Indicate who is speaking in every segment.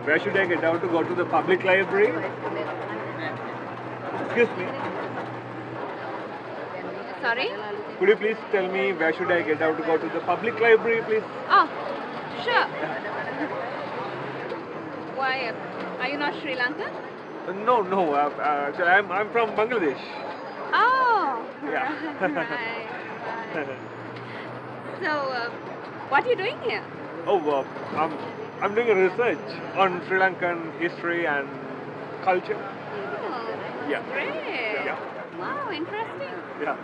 Speaker 1: Where should I get down to go to the public library? Excuse me.
Speaker 2: Sorry?
Speaker 1: Could you please tell me where should I get down to go to the public library, please?
Speaker 2: Oh, sure. Why, are you not Sri Lankan?
Speaker 1: No. Actually, I'm from Bangladesh.
Speaker 2: Oh,
Speaker 1: Yeah.
Speaker 2: right. So, what are you doing here?
Speaker 1: Oh, I'm doing a research on Sri Lankan history and culture.
Speaker 2: Oh,
Speaker 1: Yeah.
Speaker 2: great.
Speaker 1: Yeah.
Speaker 2: Wow, interesting.
Speaker 1: Yeah.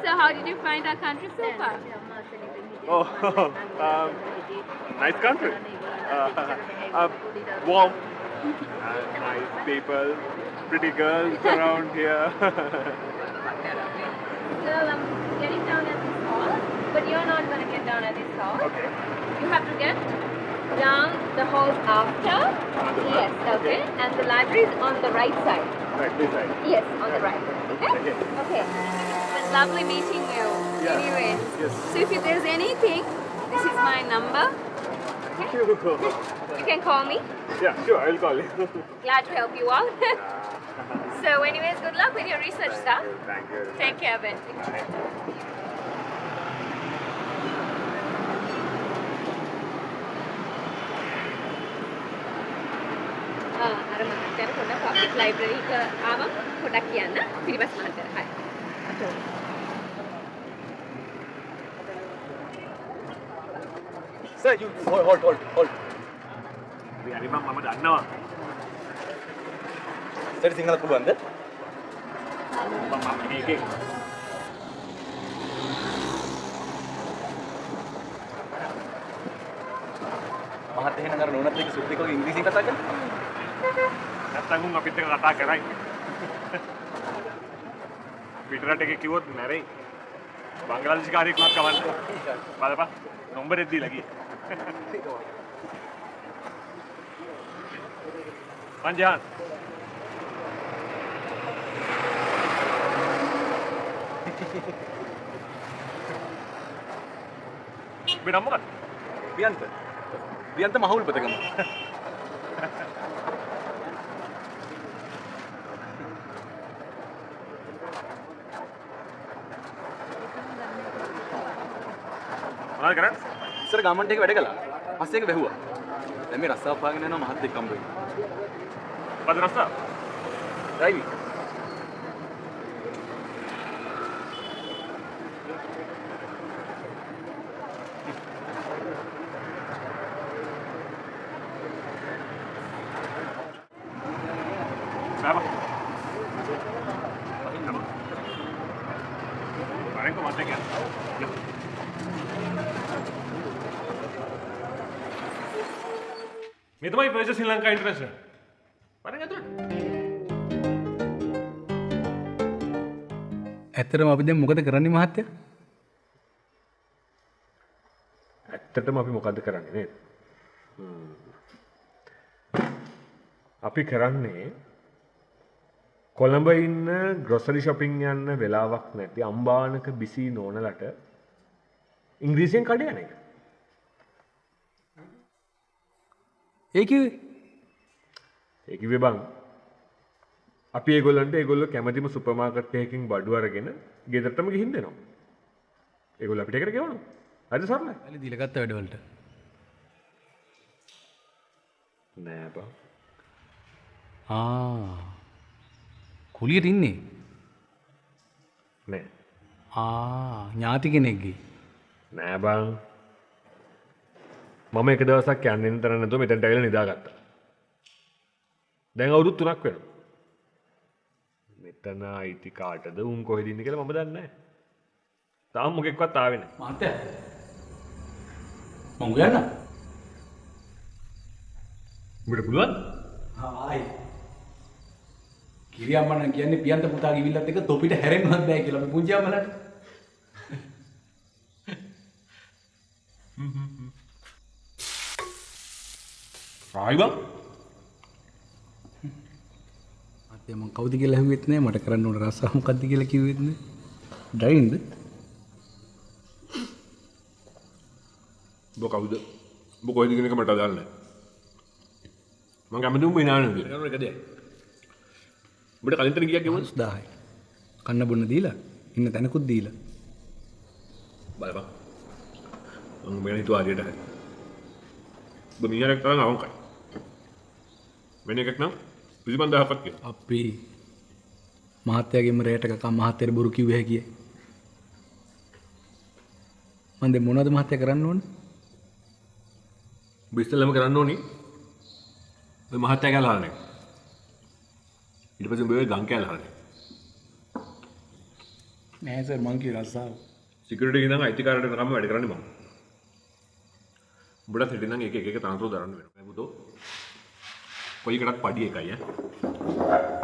Speaker 2: So, how did you find our country so far?
Speaker 1: Oh, nice country. Warm and nice people, pretty girls around here.
Speaker 2: So, I'm getting down at this hall, but you're not going to get down at this hall.
Speaker 1: Okay.
Speaker 2: You have to get down the hall after. Yes, okay. And the library is on the right side.
Speaker 1: Right, this side.
Speaker 2: Yes, on the right. Okay?
Speaker 1: Okay.
Speaker 2: Okay. It was lovely meeting you.
Speaker 1: Yeah.
Speaker 2: Anyway.
Speaker 1: Yes.
Speaker 2: So if there's anything, this is my number. Okay? You can call me.
Speaker 1: Yeah, sure, I'll call you.
Speaker 2: Glad to help you out. So anyways, good luck with your research stuff.
Speaker 1: Thank you.
Speaker 2: Take care, Ben. අර මහත්තයාට පොඩ්ඩක් public library එක ආවම පොඩ්ඩක් කියන්න පිටිපස්ස මහත්තයාට. හරි.
Speaker 3: Sir, you hold.
Speaker 1: හරි මම දන්නවා.
Speaker 3: Sir, සිංහල පුළුවන්ද?
Speaker 1: මම මේකේ
Speaker 3: මහත් එහෙනම් අර නෝනත් එක්ක සුද්ධිකව ඉංග්‍රීසියෙන් කතා කරන්න.
Speaker 1: නැත්තම් උන් අපිත් එක්ක කතා කරයි. පිටරට එකේ කිව්වොත් මැරෙයි. බංග්ලාදේශ කාර්යයක් නත් කවන්න. බලපන්. නම්බරෙත් දීලා ගියේ. පංජාන්. මේ නම මොකක්ද?
Speaker 3: ප්‍රියන්ත මහවුල් පතගම.
Speaker 1: මොනවද කරන්නේ?
Speaker 3: ඉස්සර ගමන්ට් එක වැඩ කළා. පස්සේ ඒක වැහුවා. දැන් මේ රස්සාව පාගෙන යනවා මහත් එක්ක හම්බ වෙන්නේ.
Speaker 1: මොකද රස්සා?
Speaker 3: Driving.
Speaker 1: Berapa? Paling kok matek ya? මේ තමයි ප්‍රජ ශ්‍රී ලංකා ඉන්ටර්නැෂනල්. පාරෙන් ඇතුළට.
Speaker 3: ඇත්තටම අපි දැන් මොකද කරන්නේ මහත්තයා?
Speaker 1: ඇත්තටම අපි මොකද්ද කරන්නේ නේද? අපි කරන්නේ කොළඹ ඉන්න ග්‍රොසරි shopping යන්න වෙලාවක් නැති අම්බානක බිසි නෝනලට ඉංග්‍රීසියෙන් කඩ යන එක.
Speaker 3: ඒ කිව්වේ
Speaker 1: ඒ කිව්වේ බං අපි ඒගොල්ලෝ කැමතිම සුපර් මාකට් එකකින් බඩු අරගෙන ගෙදරටම ගිහින් දෙනවා. ඒගොල්ලෝ අපිට එකට ගෙවනවා. හරිද සරලයි?
Speaker 3: ඇලි දීලා ගත්ත වැඩවලට.
Speaker 1: නෑ බං.
Speaker 3: කුලියට ඉන්නේ?
Speaker 1: නෑ.
Speaker 3: ඥාති කෙනෙක්ගේ.
Speaker 1: නෑ බං. මම එක දවසක් යන්න තැන නැතුව මෙතනට ඇවිල්ලා නිදාගත්තා. දැන් අවුරුදු 3ක් වෙනවා. මෙතන අයිති කාටද උන් කොහෙද ඉන්නේ කියලා මම දන්නේ නැහැ. තාම මොකෙක්වත් ආවේ නැහැ.
Speaker 3: මහත්තයා මං ගියා නේද?
Speaker 1: උඹට පුළුවන්?
Speaker 3: ආයි. කිරියම්මන කියන්නේ පියන්ත පුතා ගිවිල්ලත් එක තොපිට හැරෙන්නවත් බෑ කියලා මේ පුංචි අම්මලාට.
Speaker 1: ආයිබා.
Speaker 3: මහත්තයා මං කවුද කියලා හැමෙත් නෑ මට කරන්න ඕන රස්සාව මොකද්ද කියලා කිව්වෙත් නෑ. ඩ්‍රයිවින්ද?
Speaker 1: ඔබ කවුද? ඔබ කොහෙද කියන එක මට අදාළ නැහැ. මම කැමති උඹ hina වෙනවා කියලා. ඒක දෙයක්. උඹට කලින් තැන ගියා කිව්වද?
Speaker 3: 1000යි. කන්න බොන්න දීලා ඉන්න තැනකුත් දීලා.
Speaker 1: බලපන්. මම මෙන්න හිතුවා ආදියට හරි. ඔබ මීහරක් තරම් අවංකයි. වෙන එකක් නම් 25000ක් කියලා.
Speaker 3: අපි මහත්තයාගෙම රේට කකා මහත්තයාට බොරු කිව්ව හැකියි. මන් දැන් මොනවද මහත්තයා කරන්න ඕනේ?
Speaker 1: ඔබ ඉස්සෙල්ලාම කරන්න ඕනේ ඔය මහත්තයා කියලා හරන්නේ. ඊට පස්සේ ඔබ ඔය ගම් කියලා හරන්නේ.
Speaker 3: නෑ සර් මං කිය රස්සාව.
Speaker 1: සිකියුරිටි ඉඳන් අයිතිකාරයට තමයි වැඩ කරන්නේ මම. උඹට හිටින් නම් එක තනතුරු දරන්න වෙනවා. පුතෝ. කොයි එකටත් පඩි එකයි ඈ.